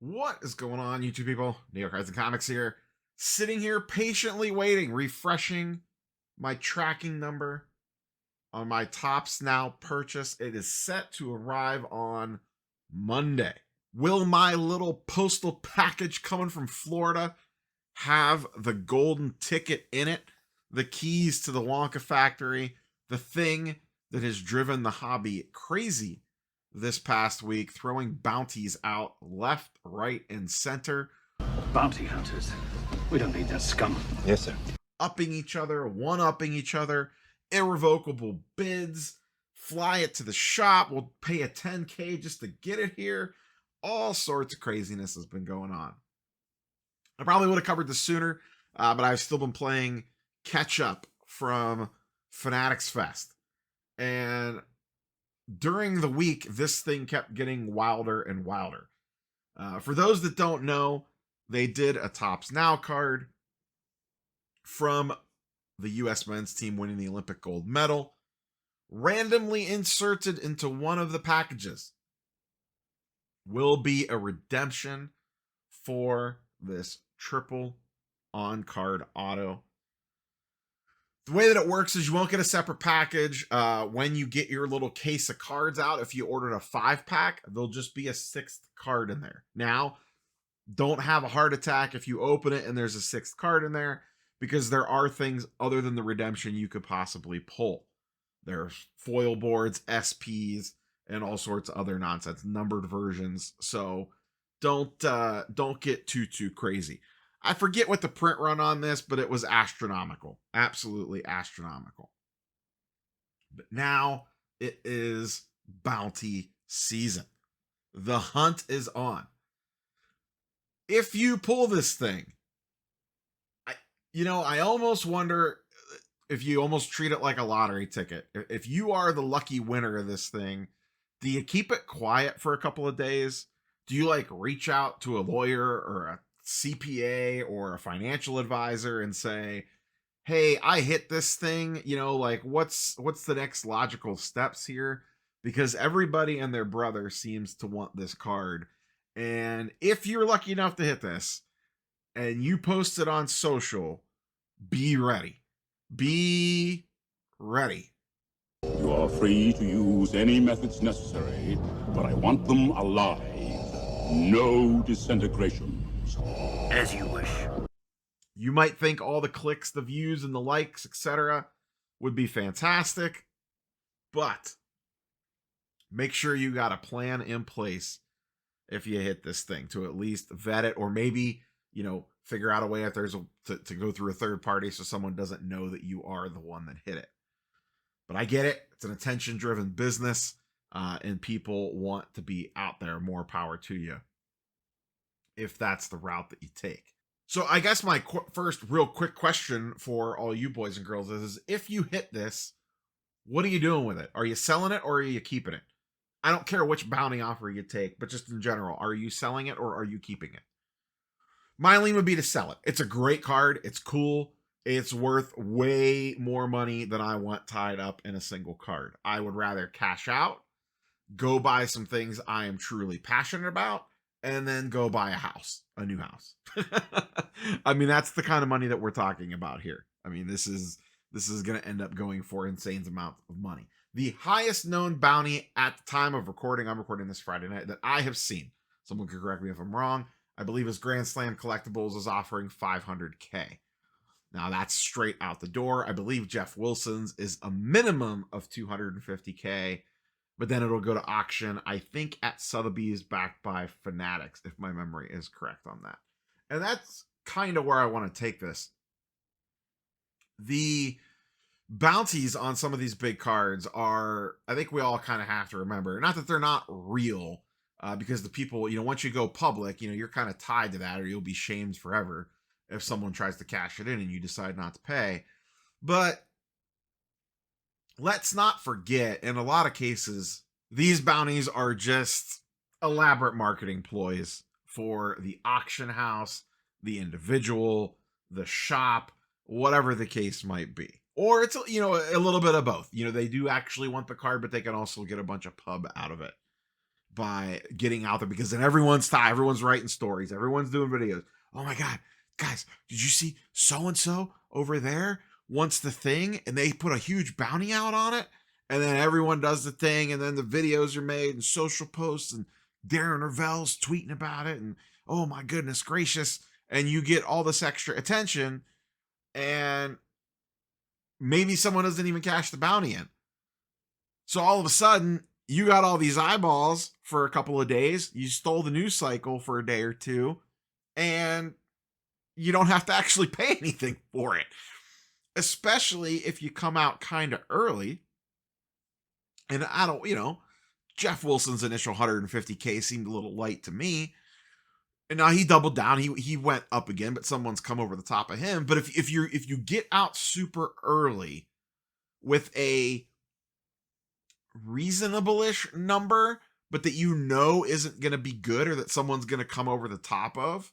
What is going on, YouTube people? New York Cards and Comics here. Sitting here patiently waiting, refreshing my tracking number on my Topps Now purchase. It is set to arrive on Monday. Will my little postal package coming from Florida have the golden ticket in it? The keys to the Wonka factory, the thing that has driven the hobby crazy this past week, throwing bounties out left, right, and center. Bounty hunters. We don't need that scum. Yes, sir. Upping each other, one-upping each other, irrevocable bids, fly it to the shop, we'll pay a $10K just to get it here. All sorts of craziness has been going on. I probably would have covered this sooner, but I've still been playing catch up from Fanatics Fest. And during the week, this thing kept getting wilder and wilder. For those that don't know, they did a Topps Now card from the U.S. men's team winning the Olympic gold medal, randomly inserted into one of the packages. Will be a redemption for this triple on-card auto. The way that it works is you won't get a separate package when you get your little case of cards out. If you ordered a 5-pack, there'll just be a 6th card in there. Now, don't have a heart attack if you open it and there's a 6th card in there, because there are things other than the redemption you could possibly pull. There's foil boards, SPs, and all sorts of other nonsense, numbered versions. So don't get too crazy. I forget what the print run on this, but it was astronomical. Absolutely astronomical. But now it is bounty season. The hunt is on. If you pull this thing, I almost wonder if you almost treat it like a lottery ticket. If you are the lucky winner of this thing, do you keep it quiet for a couple of days? Do you reach out to a lawyer or a CPA or a financial advisor and say, hey, I hit this thing, what's the next logical steps here? Because everybody and their brother seems to want this card. And if you're lucky enough to hit this and you post it on social, be ready. Be ready. You are free to use any methods necessary, but I want them alive. No disintegrations. As you wish. You might think all the clicks, the views, and the likes, etc. would be fantastic, but make sure you got a plan in place if you hit this thing to at least vet it, or maybe, figure out a way if there's to go through a third party so someone doesn't know that you are the one that hit it. But I get it. It's an attention-driven business, and people want to be out there. More power to you if that's the route that you take. So I guess my first real quick question for all you boys and girls is if you hit this, what are you doing with it? Are you selling it or are you keeping it? I don't care which bounty offer you take, but just in general, are you selling it or are you keeping it? My lean would be to sell it. It's a great card. It's cool. It's worth way more money than I want tied up in a single card. I would rather cash out, go buy some things I am truly passionate about, and then go buy a new house. I mean, that's the kind of money that we're talking about here. I mean, this is going to end up going for insane amounts of money. The highest known bounty at the time of recording, I'm recording this Friday night, that I have seen, someone can correct me if I'm wrong, I believe is Grand Slam Collectibles is offering $500K. Now that's straight out the door. I believe Jeff Wilson's is a minimum of $250K. But then it'll go to auction, I think, at Sotheby's, backed by Fanatics, if my memory is correct on that. And that's kind of where I want to take this. The bounties on some of these big cards are, I think we all kind of have to remember, not that they're not real, because the people, once you go public, you're kind of tied to that, or you'll be shamed forever if someone tries to cash it in and you decide not to pay. But let's not forget, in a lot of cases, these bounties are just elaborate marketing ploys for the auction house, the individual, the shop, whatever the case might be. Or it's, a little bit of both. They do actually want the card, but they can also get a bunch of pub out of it. by getting out there, because then everyone's writing stories, everyone's doing videos. Oh my God, guys, did you see so-and-so over there wants the thing and they put a huge bounty out on it? And then everyone does the thing, and then the videos are made and social posts, and Darren Ravel's tweeting about it, and oh my goodness gracious, and you get all this extra attention, and maybe someone doesn't even cash the bounty in. So all of a sudden, you got all these eyeballs for a couple of days, you stole the news cycle for a day or two, and you don't have to actually pay anything for it. Especially if you come out kind of early. And I don't, Jeff Wilson's initial 150K seemed a little light to me. And now he doubled down. He went up again, but someone's come over the top of him. But if you get out super early with a reasonable-ish number, but that isn't going to be good, or that someone's going to come over the top of,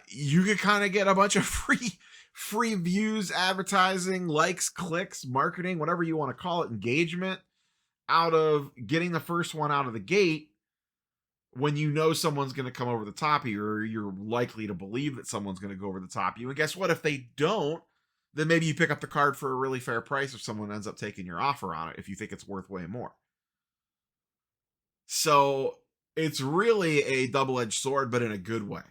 you could kind of get a bunch of free views, advertising, likes, clicks, marketing, whatever you want to call it, engagement, out of getting the first one out of the gate when someone's going to come over the top of you, or you're likely to believe that someone's going to go over the top of you. And guess what? If they don't, then maybe you pick up the card for a really fair price if someone ends up taking your offer on it, if you think it's worth way more. So it's really a double-edged sword, but in a good way.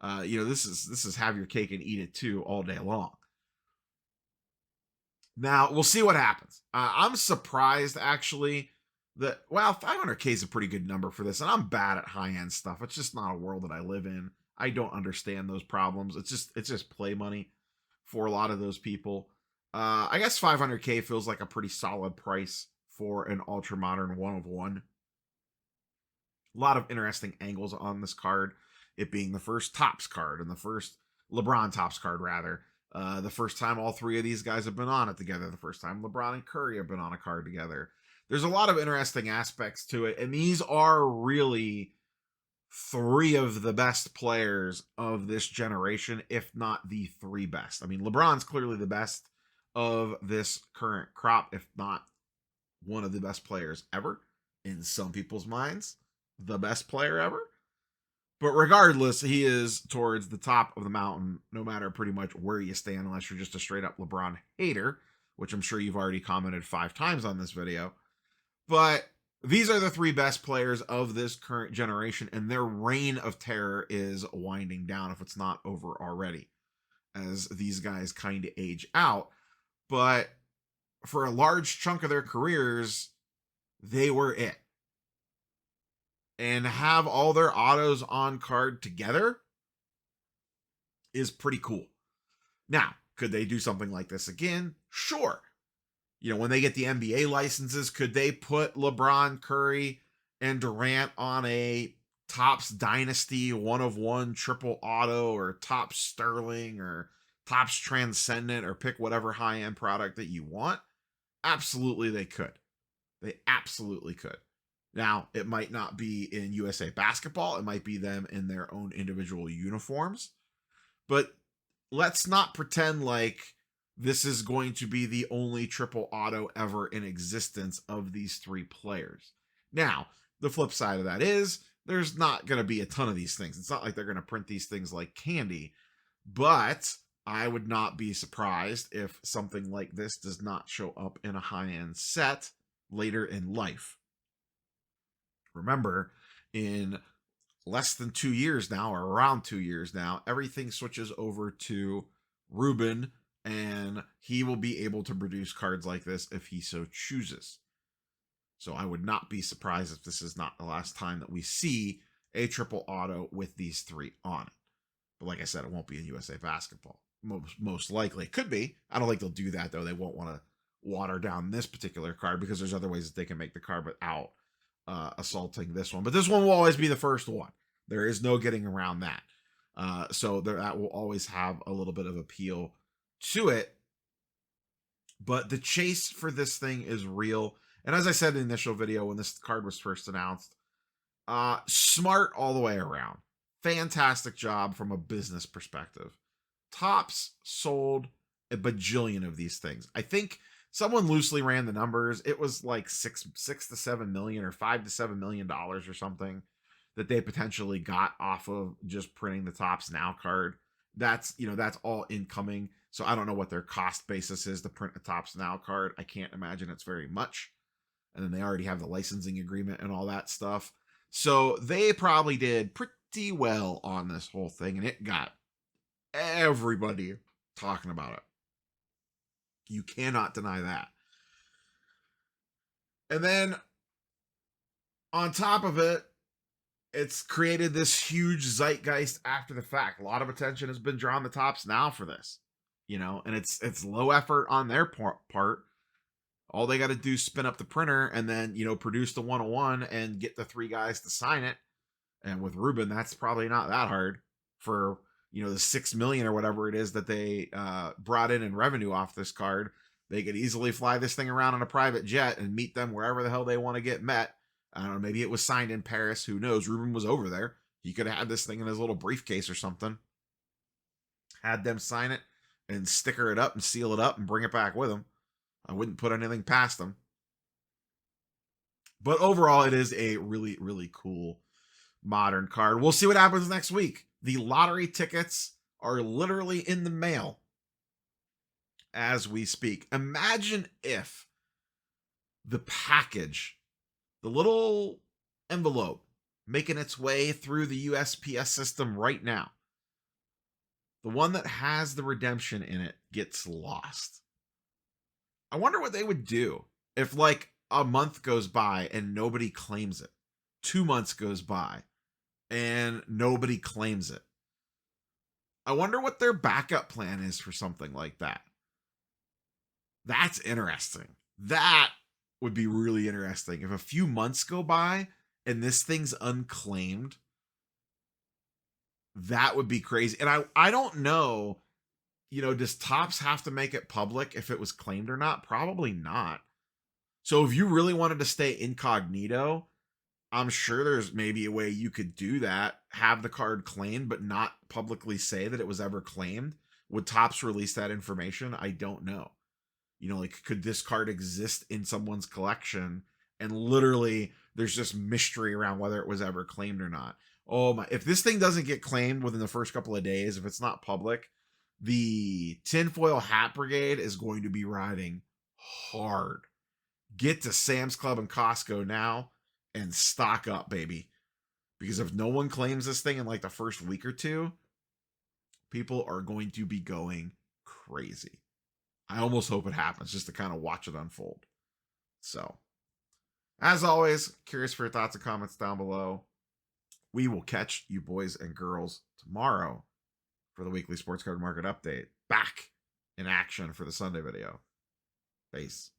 This is have your cake and eat it too all day long. Now, we'll see what happens. I'm surprised, actually, that, 500K is a pretty good number for this, and I'm bad at high-end stuff. It's just not a world that I live in. I don't understand those problems. It's just play money for a lot of those people. I guess 500K feels like a pretty solid price for an ultra-modern 1/1. A lot of interesting angles on this card. It being the first Topps card, and the first LeBron Topps card, rather. The first time all three of these guys have been on it together. The first time LeBron and Curry have been on a card together. There's a lot of interesting aspects to it, and these are really three of the best players of this generation, if not the three best. I mean, LeBron's clearly the best of this current crop, if not one of the best players ever. In some people's minds, the best player ever. But regardless, he is towards the top of the mountain, no matter pretty much where you stand, unless you're just a straight up LeBron hater, which I'm sure you've already commented 5 times on this video. But these are the three best players of this current generation, and their reign of terror is winding down, if it's not over already, as these guys kind of age out. But for a large chunk of their careers, they were it. And have all their autos on card together is pretty cool. Now, could they do something like this again? Sure. When they get the NBA licenses, could they put LeBron, Curry, and Durant on a Topps Dynasty 1/1 triple auto, or Topps Sterling, or Topps Transcendent, or pick whatever high-end product that you want? Absolutely they could. They absolutely could. Now, it might not be in USA Basketball. It might be them in their own individual uniforms. But let's not pretend like this is going to be the only triple auto ever in existence of these three players. Now, the flip side of that is there's not going to be a ton of these things. It's not like they're going to print these things like candy. But I would not be surprised if something like this does not show up in a high-end set later in life. Remember, in less than 2 years now, or around 2 years now, everything switches over to Ruben, and he will be able to produce cards like this if he so chooses. So I would not be surprised if this is not the last time that we see a triple auto with these three on it. But like I said, it won't be in USA Basketball. Most likely. It could be. I don't think they'll do that, though. They won't want to water down this particular card, because there's other ways that they can make the card without assaulting this one. But this one will always be the first one. There is no getting around that. So that will always have a little bit of appeal to it. But the chase for this thing is real. And as I said in the initial video when this card was first announced, smart all the way around. Fantastic job from a business perspective. Topps sold a bajillion of these things. I think someone loosely ran the numbers. It was like $6 to $7 million or $5 to $7 million or something that they potentially got off of just printing the Topps Now card. That's, that's all incoming. So I don't know what their cost basis is to print a Topps Now card. I can't imagine it's very much. And then they already have the licensing agreement and all that stuff. So they probably did pretty well on this whole thing, and it got everybody talking about it. You cannot deny that. And then on top of it, it's created this huge zeitgeist after the fact. A lot of attention has been drawn to Topps Now for this, and it's low effort on their part. All they got to do is spin up the printer and then, produce the 101 and get the 3 guys to sign it. And with Ruben, that's probably not that hard for, the $6 million or whatever it is that they brought in revenue off this card. They could easily fly this thing around on a private jet and meet them wherever the hell they want to get met. I don't know, maybe it was signed in Paris. Who knows? Ruben was over there. He could have had this thing in his little briefcase or something. Had them sign it and sticker it up and seal it up and bring it back with him. I wouldn't put anything past them. But overall, it is a really, really cool modern card. We'll see what happens next week. The lottery tickets are literally in the mail as we speak. Imagine if the package, the little envelope making its way through the USPS system right now, the one that has the redemption in it, gets lost. I wonder what they would do if like a month goes by and nobody claims it. 2 months goes by and nobody claims it. I wonder what their backup plan is for something like that. That's interesting. That would be really interesting. If a few months go by and this thing's unclaimed, that would be crazy. And I don't know, does Topps have to make it public if it was claimed or not? Probably not. So if you really wanted to stay incognito, I'm sure there's maybe a way you could do that, have the card claimed, but not publicly say that it was ever claimed. Would Topps release that information? I don't know. Could this card exist in someone's collection and literally there's just mystery around whether it was ever claimed or not? Oh my, if this thing doesn't get claimed within the first couple of days, if it's not public, the tinfoil hat brigade is going to be riding hard. Get to Sam's Club and Costco now and stock up, baby. Because if no one claims this thing in like the first week or two, people are going to be going crazy. I almost hope it happens just to kind of watch it unfold. So, as always, curious for your thoughts and comments down below. We will catch you boys and girls tomorrow for the weekly sports card market update. Back in action for the Sunday video. Peace.